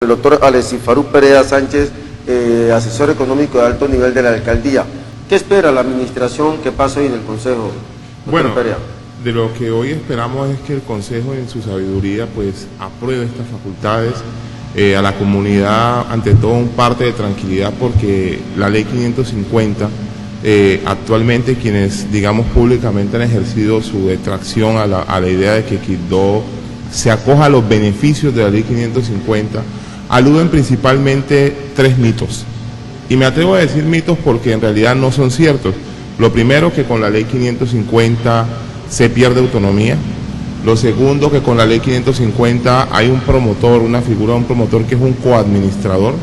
El doctor Alecifarú Perea Sánchez, asesor económico de alto nivel de la alcaldía. ¿Qué espera la administración que pase hoy en el Consejo, doctor Bueno, Perea? de lo que hoy esperamos es que el Consejo en su sabiduría pues apruebe estas facultades. A la comunidad ante todo un parte de tranquilidad porque la ley 550 actualmente quienes digamos públicamente han ejercido su detracción a la idea de que Quibdó se acoja a los beneficios de la ley 550 aluden principalmente tres mitos y me atrevo a decir mitos porque en realidad no son ciertos. Lo primero, que con la ley 550 se pierde autonomía. Lo segundo, que con la ley 550 hay un promotor, una figura de un promotor que es un coadministrador.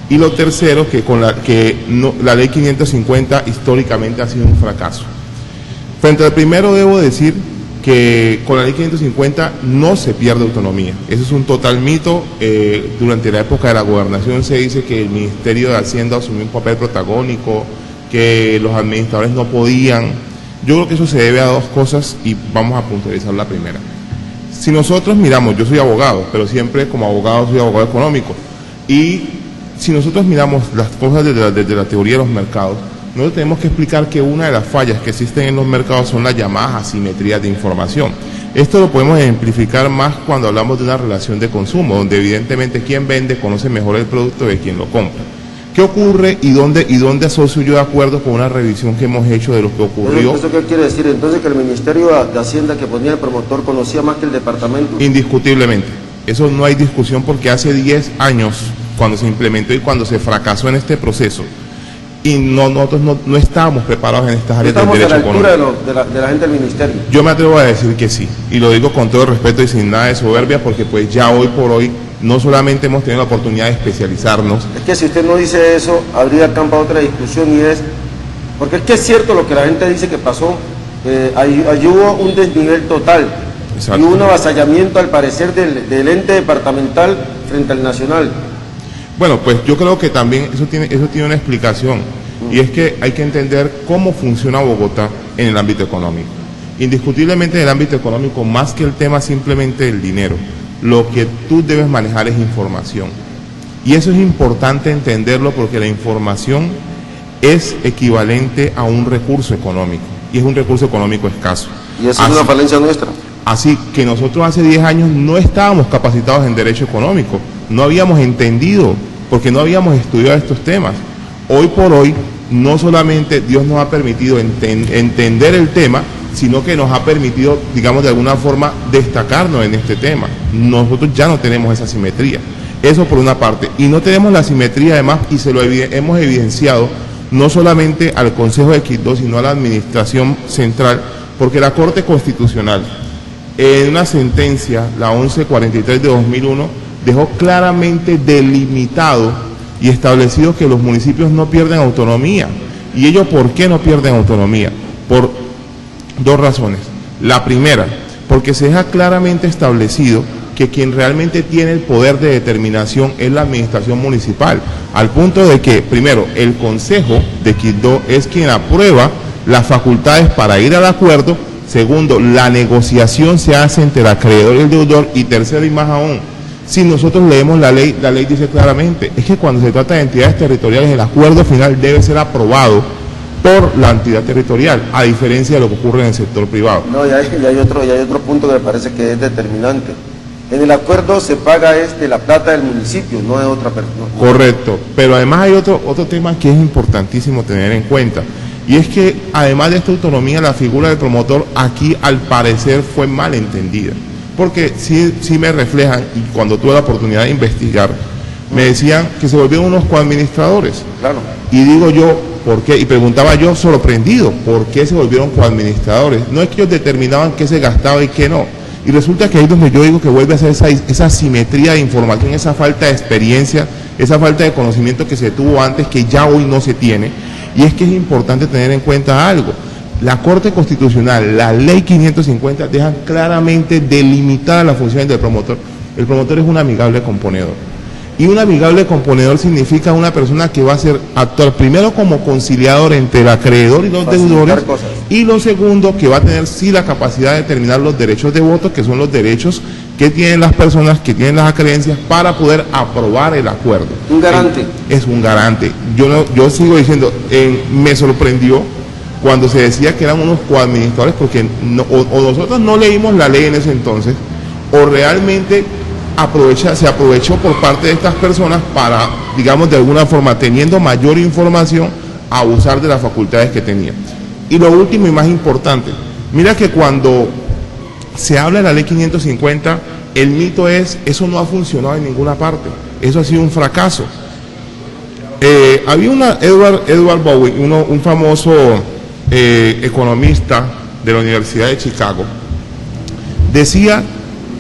Y lo tercero, que la ley 550 históricamente ha sido un fracaso. Frente al primero debo decir que con la ley 550 no se pierde autonomía. Eso es un total mito. Durante la época de la gobernación se dice que el Ministerio de Hacienda asumió un papel protagónico, que los administradores no podían. Yo creo que eso se debe a dos cosas y vamos a puntualizar la primera. Si nosotros miramos, yo soy abogado, pero siempre como abogado soy abogado económico, y si nosotros miramos las cosas desde la teoría de los mercados, nosotros tenemos que explicar que una de las fallas que existen en los mercados son las llamadas asimetrías de información. Esto lo podemos ejemplificar más cuando hablamos de una relación de consumo, donde evidentemente quien vende conoce mejor el producto de quien lo compra. ¿Qué ocurre y dónde asocio yo de acuerdo con una revisión que hemos hecho de lo que ocurrió? ¿Eso qué quiere decir? Entonces, que el Ministerio de Hacienda que ponía el promotor conocía más que el departamento. Indiscutiblemente. Eso no hay discusión porque hace 10 años, cuando se implementó y cuando se fracasó en este proceso, y nosotros no estábamos preparados en estas áreas del derecho económico. ¿Estamos a la altura de la gente del Ministerio? Yo me atrevo a decir que sí, y lo digo con todo el respeto y sin nada de soberbia, porque pues ya hoy por hoy no solamente hemos tenido la oportunidad de especializarnos. Es que si usted no dice eso, habría campo a otra discusión y es, porque es que es cierto lo que la gente dice que pasó, ahí hubo un desnivel total. Exacto. Y hubo un avasallamiento al parecer del ente departamental frente al nacional. Bueno, pues yo creo que también eso tiene una explicación, y es que hay que entender cómo funciona Bogotá en el ámbito económico. Indiscutiblemente en el ámbito económico, más que el tema simplemente del dinero, lo que tú debes manejar es información. Y eso es importante entenderlo porque la información es equivalente a un recurso económico, y es un recurso económico escaso. Y eso es una falencia nuestra. Así que nosotros hace 10 años no estábamos capacitados en derecho económico, no habíamos entendido, porque no habíamos estudiado estos temas. Hoy por hoy, no solamente Dios nos ha permitido entender el tema, sino que nos ha permitido, digamos, de alguna forma, destacarnos en este tema. Nosotros ya no tenemos esa simetría. Eso por una parte. Y no tenemos la simetría, además, y se lo hemos evidenciado, no solamente al Consejo de Quibdó, sino a la Administración Central, porque la Corte Constitucional, en una sentencia, la 1143 de 2001, dejó claramente delimitado y establecido que los municipios no pierden autonomía. ¿Y ellos por qué no pierden autonomía? Por dos razones. La primera, porque se deja claramente establecido que quien realmente tiene el poder de determinación es la administración municipal, al punto de que, primero, el Consejo de Quibdó es quien aprueba las facultades para ir al acuerdo. Segundo, la negociación se hace entre el acreedor y el deudor. Y tercero, y más aún, si nosotros leemos la ley dice claramente, es que cuando se trata de entidades territoriales, el acuerdo final debe ser aprobado por la entidad territorial, a diferencia de lo que ocurre en el sector privado. No, y hay otro punto que me parece que es determinante. En el acuerdo se paga la plata del municipio, no de otra persona. Correcto, pero además hay otro tema que es importantísimo tener en cuenta. Y es que, además de esta autonomía, la figura del promotor aquí, al parecer, fue mal entendida. Porque sí me reflejan, y cuando tuve la oportunidad de investigar, me decían que se volvieron unos coadministradores. Claro. Y digo yo, ¿por qué? Y preguntaba yo, sorprendido, ¿por qué se volvieron coadministradores? No es que ellos determinaban qué se gastaba y qué no. Y resulta que ahí es donde yo digo que vuelve a ser esa simetría de información, esa falta de experiencia, esa falta de conocimiento que se tuvo antes, que ya hoy no se tiene. Y es que es importante tener en cuenta algo. La Corte Constitucional, la Ley 550, dejan claramente delimitada las funciones del promotor. El promotor es un amigable componedor. Y un amigable componedor significa una persona que va a actuar primero como conciliador entre el acreedor y los deudores, y lo segundo, que va a tener sí la capacidad de determinar los derechos de voto, que son los derechos que tienen las personas que tienen las acreencias para poder aprobar el acuerdo. Un garante. Es un garante. Yo sigo diciendo, me sorprendió cuando se decía que eran unos coadministradores, porque o nosotros no leímos la ley en ese entonces, o realmente se aprovechó por parte de estas personas para, digamos, de alguna forma, teniendo mayor información, abusar de las facultades que tenía. Y lo último y más importante, mira que cuando se habla de la ley 550, el mito es, eso no ha funcionado en ninguna parte, eso ha sido un fracaso. Había Edward Bowen, un famoso economista de la Universidad de Chicago, decía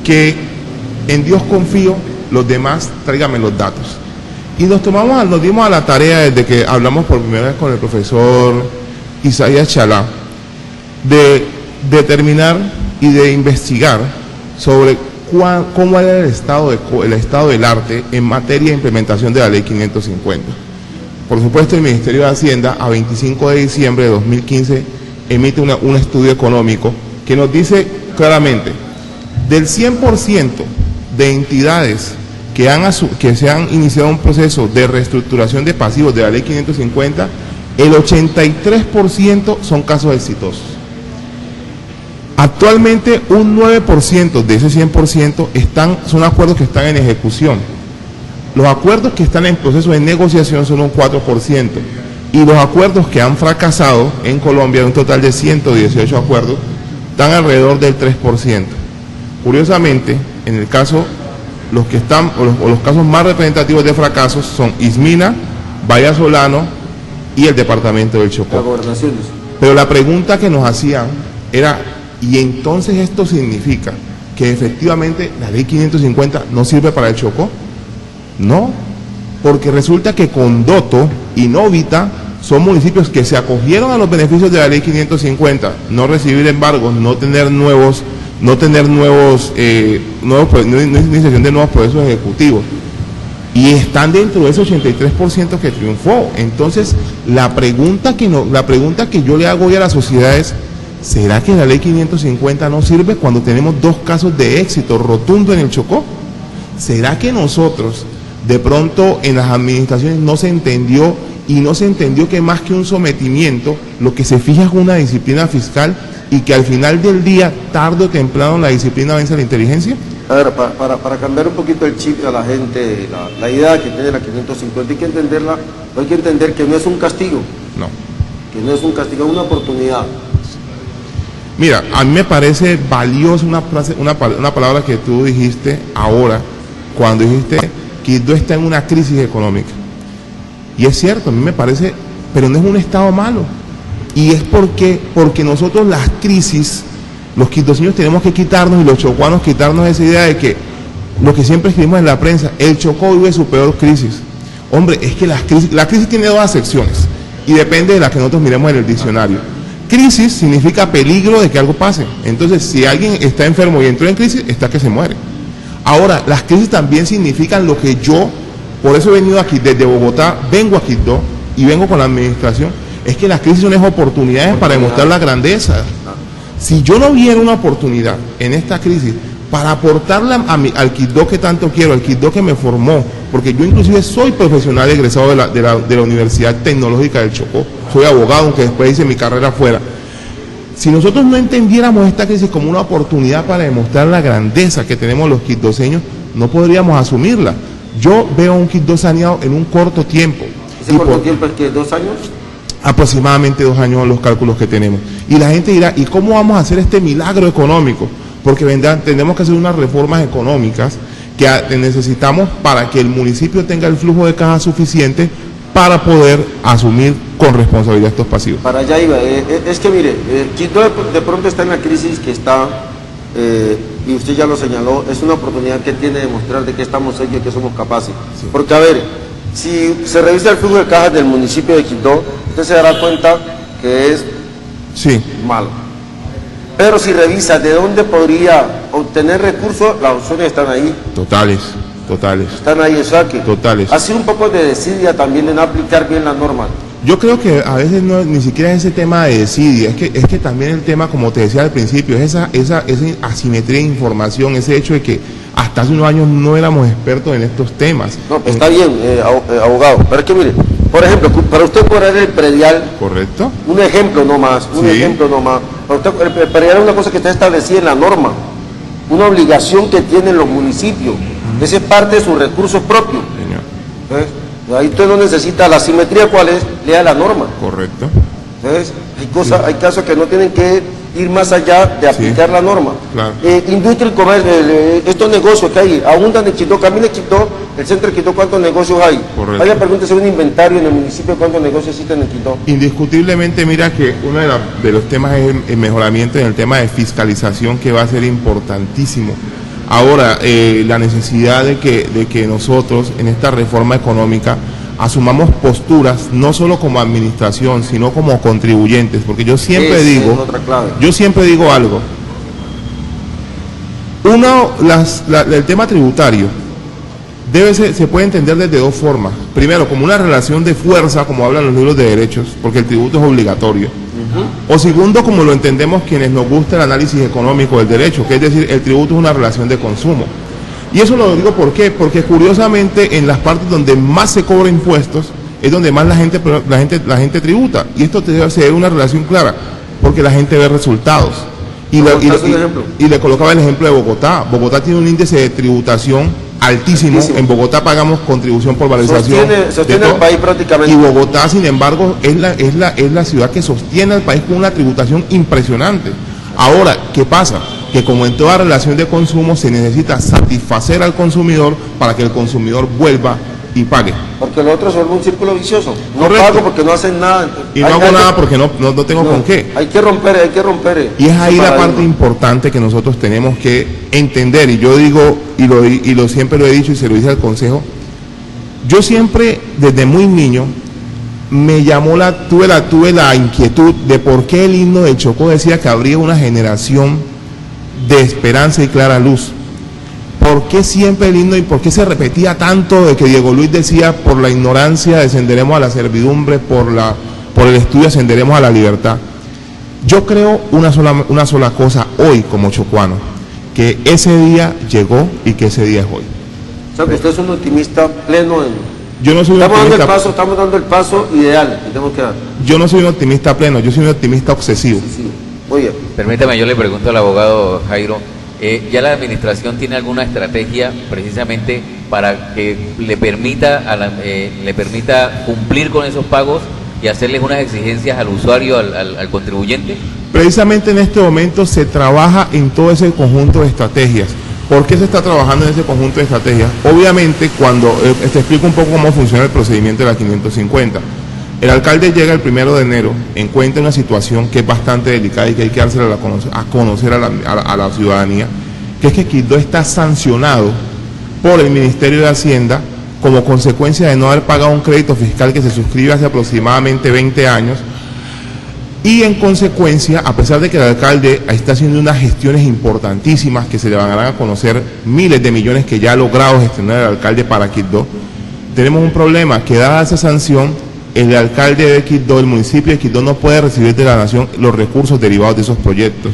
que en Dios confío, los demás tráigame los datos. Y nos dimos a la tarea, desde que hablamos por primera vez con el profesor Isaías Chalá, de determinar y de investigar sobre cómo era el estado del arte en materia de implementación de la ley 550. Por supuesto, el Ministerio de Hacienda, a 25 de diciembre de 2015, emite un estudio económico que nos dice claramente, del 100% de entidades que se han iniciado un proceso de reestructuración de pasivos de la ley 550, el 83% son casos exitosos. Actualmente un 9% de ese 100% son acuerdos que están en ejecución. Los acuerdos que están en proceso de negociación son un 4%, y los acuerdos que han fracasado en Colombia, un total de 118 acuerdos, están alrededor del 3%. Curiosamente, en el caso, los casos más representativos de fracasos son Ismina, Vallasolano y el departamento del Chocó. Las gobernaciones. Pero la pregunta que nos hacían era, ¿y entonces esto significa que efectivamente la ley 550 no sirve para el Chocó? No, porque resulta que Condoto y Novita son municipios que se acogieron a los beneficios de la ley 550, no recibir embargos, no tener iniciación de nuevos procesos ejecutivos, y están dentro de ese 83% que triunfó. Entonces, la pregunta que yo le hago hoy a la sociedad es, ¿será que la ley 550 no sirve cuando tenemos dos casos de éxito rotundo en el Chocó? ¿Será que nosotros, de pronto, en las administraciones no se entendió que más que un sometimiento, lo que se fija es una disciplina fiscal, y que al final del día, tarde o temprano, la disciplina vence a la inteligencia? A ver, para cambiar un poquito el chip a la gente, la idea que tiene la 550, hay que entenderla, hay que entender que no es un castigo. No. Que no es un castigo, es una oportunidad. Mira, a mí me parece valiosa una palabra que tú dijiste ahora, cuando dijiste que Quibdó está en una crisis económica. Y es cierto, a mí me parece, pero no es un estado malo. Y es porque nosotros las crisis, los quibdoseños tenemos que quitarnos, y los chocuanos quitarnos esa idea de que, lo que siempre escribimos en la prensa, el Chocó vive su peor crisis. Hombre, es que la crisis tiene dos acepciones, y depende de la que nosotros miremos en el diccionario. Crisis significa peligro de que algo pase. Entonces, si alguien está enfermo y entró en crisis, está que se muere. Ahora, las crisis también significan lo que yo, por eso he venido aquí, desde Bogotá, vengo a Quibdó, y vengo con la administración, es que las crisis son oportunidades para demostrar la grandeza. Si yo no viera una oportunidad en esta crisis para aportarle al Quibdó que tanto quiero, al Quibdó que me formó, porque yo inclusive soy profesional egresado de la Universidad Tecnológica del Chocó, soy abogado, aunque después hice mi carrera afuera. Si nosotros no entendiéramos esta crisis como una oportunidad para demostrar la grandeza que tenemos los quibdoseños, no podríamos asumirla. Yo veo un Quibdó saneado en un corto tiempo. ¿Ese corto tiempo es que 2 años? Aproximadamente 2 años los cálculos que tenemos. Y la gente dirá, ¿y cómo vamos a hacer este milagro económico? Porque tenemos que hacer unas reformas económicas que necesitamos para que el municipio tenga el flujo de caja suficiente para poder asumir con responsabilidad estos pasivos. Para allá iba. Es que mire, Quibdó de pronto está en la crisis que está, y usted ya lo señaló, es una oportunidad que tiene de demostrar de que estamos hechos y que somos capaces. Sí. Porque a ver, si se revisa el flujo de cajas del municipio de Quibdó, usted se dará cuenta que es malo. Pero si revisa de dónde podría obtener recursos, las opciones están ahí. Totales. Están ahí, o sea que totales. ha sido un poco de desidia también en aplicar bien las normas. Yo creo que a veces no, ni siquiera es ese tema de desidia, es que también el tema, como te decía al principio, es esa asimetría de información, ese hecho de que hasta hace unos años no éramos expertos en estos temas. No, pues está bien, abogado, pero es que mire, por ejemplo, para usted cobrar el predial, ¿correcto? un ejemplo nomás, para usted, el predial es una cosa que está establecida en la norma, una obligación que tienen los municipios, esa es parte de sus recursos propios. Señor. ¿Ves? Ahí usted no necesita la simetría, ¿cuál es? Lea la norma. Correcto. ¿Ves? Hay casos que no tienen que ir más allá de aplicar la norma. Claro. Industria y comercio, estos negocios que hay, abundan en Quito, camina en Quito, el centro de Quito, ¿cuántos negocios hay? Correcto. Vaya, pregúntese un inventario en el municipio, ¿cuántos negocios existen en Quito? Indiscutiblemente, mira que uno de los temas es el mejoramiento en el tema de fiscalización, que va a ser importantísimo. Ahora, la necesidad de que nosotros en esta reforma económica asumamos posturas no solo como administración, sino como contribuyentes, porque yo siempre digo algo. Uno, el tema tributario se puede entender desde dos formas. Primero, como una relación de fuerza, como hablan los libros de derechos, porque el tributo es obligatorio. O segundo, como lo entendemos quienes nos gusta el análisis económico del derecho, que es decir, el tributo es una relación de consumo. Y eso lo digo ¿por qué? Porque curiosamente en las partes donde más se cobra impuestos es donde más la gente tributa. Y esto se debe una relación clara, porque la gente ve resultados. Y le colocaba el ejemplo de Bogotá. Bogotá tiene un índice de tributación altísimo. En Bogotá pagamos contribución por valorización. Sostiene el país prácticamente. Y Bogotá, sin embargo, es la ciudad que sostiene al país con una tributación impresionante. Ahora, ¿qué pasa? Que como en toda relación de consumo se necesita satisfacer al consumidor para que el consumidor vuelva y pague. Porque lo otro es un círculo vicioso. No Correcto. pago porque no hacen nada. Y no hago nada porque no tengo con qué. Hay que romper. Y es ahí la parte importante que nosotros tenemos que entender. Y yo digo, siempre lo he dicho y se lo dice al Consejo, yo siempre, desde muy niño, tuve la inquietud de por qué el himno de Chocó decía que habría una generación de esperanza y clara luz. ¿Por qué siempre el himno y por qué se repetía tanto de que Diego Luis decía, por la ignorancia descenderemos a la servidumbre, por el estudio ascenderemos a la libertad? Yo creo una sola cosa hoy como chocuano, que ese día llegó y que ese día es hoy. O sea, que usted es un optimista pleno en... Yo no soy estamos dando el paso ideal que tenemos que dar. Yo no soy un optimista pleno, yo soy un optimista obsesivo. Sí. Oye. Permítame, yo le pregunto al abogado Jairo, ¿ya la administración tiene alguna estrategia precisamente para que le permita cumplir con esos pagos y hacerles unas exigencias al usuario, al contribuyente? Precisamente en este momento se trabaja en todo ese conjunto de estrategias. ¿Por qué se está trabajando en ese conjunto de estrategias? Obviamente, cuando te explico un poco cómo funciona el procedimiento de la 550. El alcalde llega el 1 de enero, encuentra una situación que es bastante delicada y que hay que dársela a conocer a la ciudadanía, que es que Quibdó está sancionado por el Ministerio de Hacienda como consecuencia de no haber pagado un crédito fiscal que se suscribe hace aproximadamente 20 años, y en consecuencia, a pesar de que el alcalde está haciendo unas gestiones importantísimas que se le van a dar a conocer miles de millones que ya ha logrado gestionar el alcalde para Quibdó, tenemos un problema, que dada esa sanción, el alcalde de Quibdó, el municipio de Quibdó, no puede recibir de la nación los recursos derivados de esos proyectos.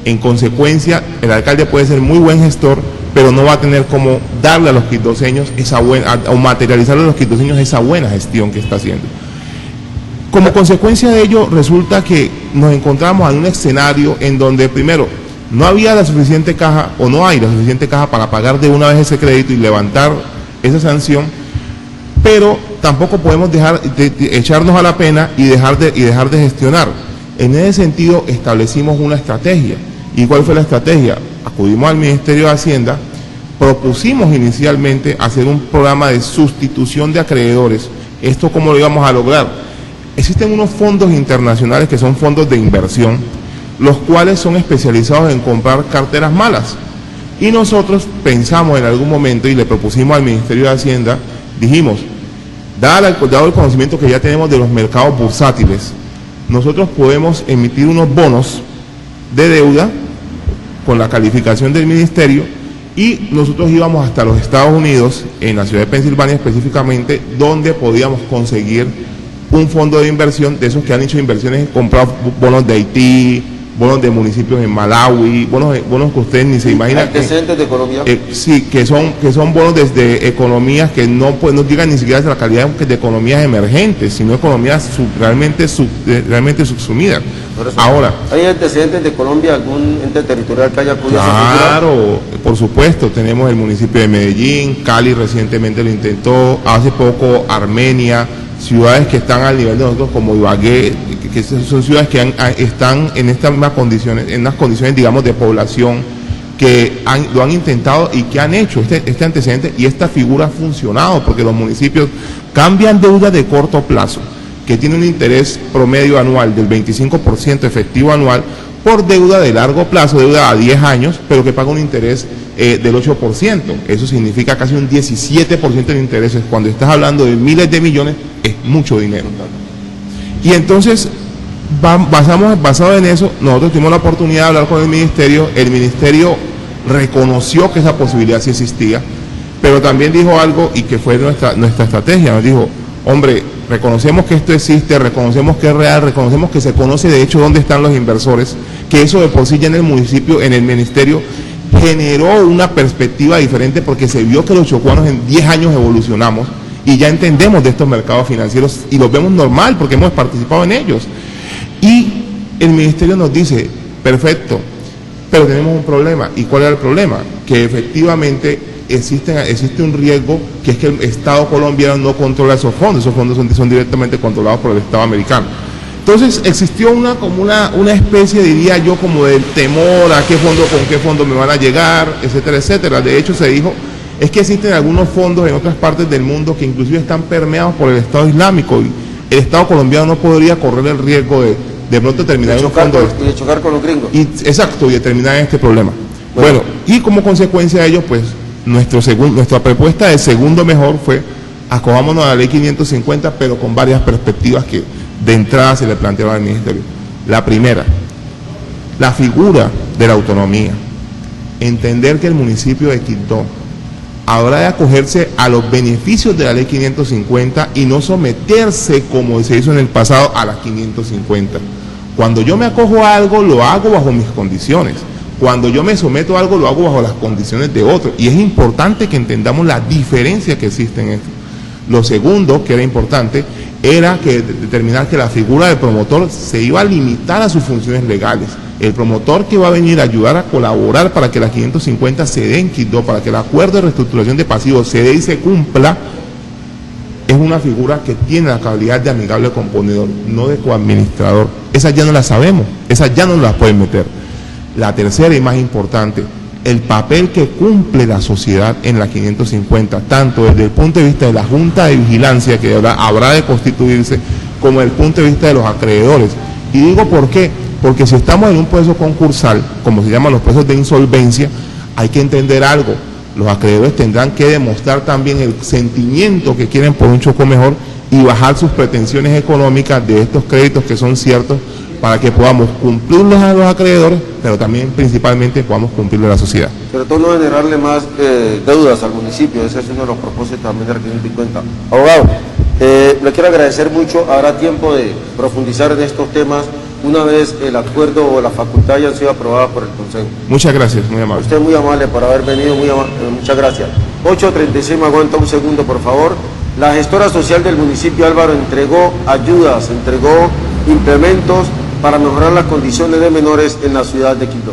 En consecuencia, el alcalde puede ser muy buen gestor, pero no va a tener cómo darle a los quibdoseños o materializarle a los quibdoseños esa buena gestión que está haciendo. Como consecuencia de ello, resulta que nos encontramos en un escenario en donde, primero, no había la suficiente caja, o no hay la suficiente caja para pagar de una vez ese crédito y levantar esa sanción, pero tampoco podemos dejar de echarnos a la pena y dejar de gestionar. En ese sentido, establecimos una estrategia. ¿Y cuál fue la estrategia? Acudimos al Ministerio de Hacienda, propusimos inicialmente hacer un programa de sustitución de acreedores. ¿Esto cómo lo íbamos a lograr? Existen unos fondos internacionales que son fondos de inversión, los cuales son especializados en comprar carteras malas. Y nosotros pensamos en algún momento y le propusimos al Ministerio de Hacienda, dijimos, dado el conocimiento que ya tenemos de los mercados bursátiles, nosotros podemos emitir unos bonos de deuda con la calificación del ministerio, y nosotros íbamos hasta los Estados Unidos, en la ciudad de Pensilvania específicamente, donde podíamos conseguir un fondo de inversión de esos que han hecho inversiones, comprado bonos de Haití, bonos de municipios en Malawi, bonos que ustedes ni se imaginan. ¿Antecedentes de Colombia? Sí, que son bonos desde economías que no llegan ni siquiera a la calidad de economías emergentes, sino economías realmente subsumidas. Ahora, ¿hay antecedentes de Colombia, algún ente territorial que haya acudido a esa figura? Claro, por supuesto, tenemos el municipio de Medellín, Cali recientemente lo intentó, hace poco Armenia, ciudades que están al nivel de nosotros como Ibagué, que son ciudades que están en estas mismas condiciones, en unas condiciones, digamos, de población, que lo han intentado y que han hecho este antecedente, y esta figura ha funcionado, porque los municipios cambian deuda de corto plazo, que tiene un interés promedio anual del 25% efectivo anual, por deuda de largo plazo, deuda a 10 años, pero que paga un interés del 8%. Eso significa casi un 17% de intereses. Cuando estás hablando de miles de millones, es mucho dinero. Y entonces, basado en eso, nosotros tuvimos la oportunidad de hablar con el ministerio reconoció que esa posibilidad sí existía, pero también dijo algo, y que fue nuestra estrategia. Nos dijo, hombre, reconocemos que esto existe, reconocemos que es real, reconocemos que se conoce de hecho dónde están los inversores, que eso de por sí ya en el municipio, en el ministerio, generó una perspectiva diferente, porque se vio que los chocuanos en 10 años evolucionamos y ya entendemos de estos mercados financieros y los vemos normal porque hemos participado en ellos. Y el ministerio nos dice, perfecto, pero tenemos un problema. ¿Y cuál era el problema? Que efectivamente existe un riesgo, que es que el Estado colombiano no controla esos fondos son directamente controlados por el Estado americano. Entonces existió una especie, diría yo, como del temor a con qué fondo me van a llegar, etcétera, etcétera. De hecho se dijo, es que existen algunos fondos en otras partes del mundo que inclusive están permeados por el Estado Islámico, y el Estado colombiano no podría correr el riesgo de pronto terminar en un fondo y de chocar con los gringos. Exacto, y de terminar en este problema. Bueno, y como consecuencia de ello, pues nuestra propuesta de segundo mejor fue: acojámonos a la ley 550, pero con varias perspectivas que de entrada se le planteaba al ministerio. La primera, la figura de la autonomía. Entender que el municipio de Quibdó habrá de acogerse a los beneficios de la ley 550 y no someterse, como se hizo en el pasado, a la 550. Cuando yo me acojo a algo, lo hago bajo mis condiciones. Cuando yo me someto a algo, lo hago bajo las condiciones de otro. Y es importante que entendamos la diferencia que existe en esto. Lo segundo, que era importante, era que determinar que la figura del promotor se iba a limitar a sus funciones legales. El promotor que va a venir a ayudar a colaborar para que la 550 se dé en Quibdó, para que el acuerdo de reestructuración de pasivos se dé y se cumpla, es una figura que tiene la calidad de amigable componedor, no de coadministrador. Esas ya no las sabemos, esas ya no las pueden meter. La tercera y más importante, el papel que cumple la sociedad en la 550, tanto desde el punto de vista de la Junta de Vigilancia, que habrá de constituirse, como desde el punto de vista de los acreedores. Y digo por qué, porque si estamos en un proceso concursal, como se llaman los procesos de insolvencia, hay que entender algo: los acreedores tendrán que demostrar también el sentimiento que quieren por un Chocó mejor y bajar sus pretensiones económicas de estos créditos que son ciertos, para que podamos cumplirles a los acreedores, pero también principalmente podamos cumplirle a la sociedad. Sobre todo no generarle más deudas al municipio. Ese es uno de los propósitos también de la 550. Abogado, le quiero agradecer mucho. Habrá tiempo de profundizar en estos temas una vez el acuerdo o la facultad hayan sido aprobadas por el Consejo. Muchas gracias, muy amable. Usted muy amable por haber venido, muchas gracias. 8:36, me aguanta un segundo, por favor. La gestora social del municipio Álvaro entregó ayudas, entregó implementos para mejorar las condiciones de menores en la ciudad de Quibdó.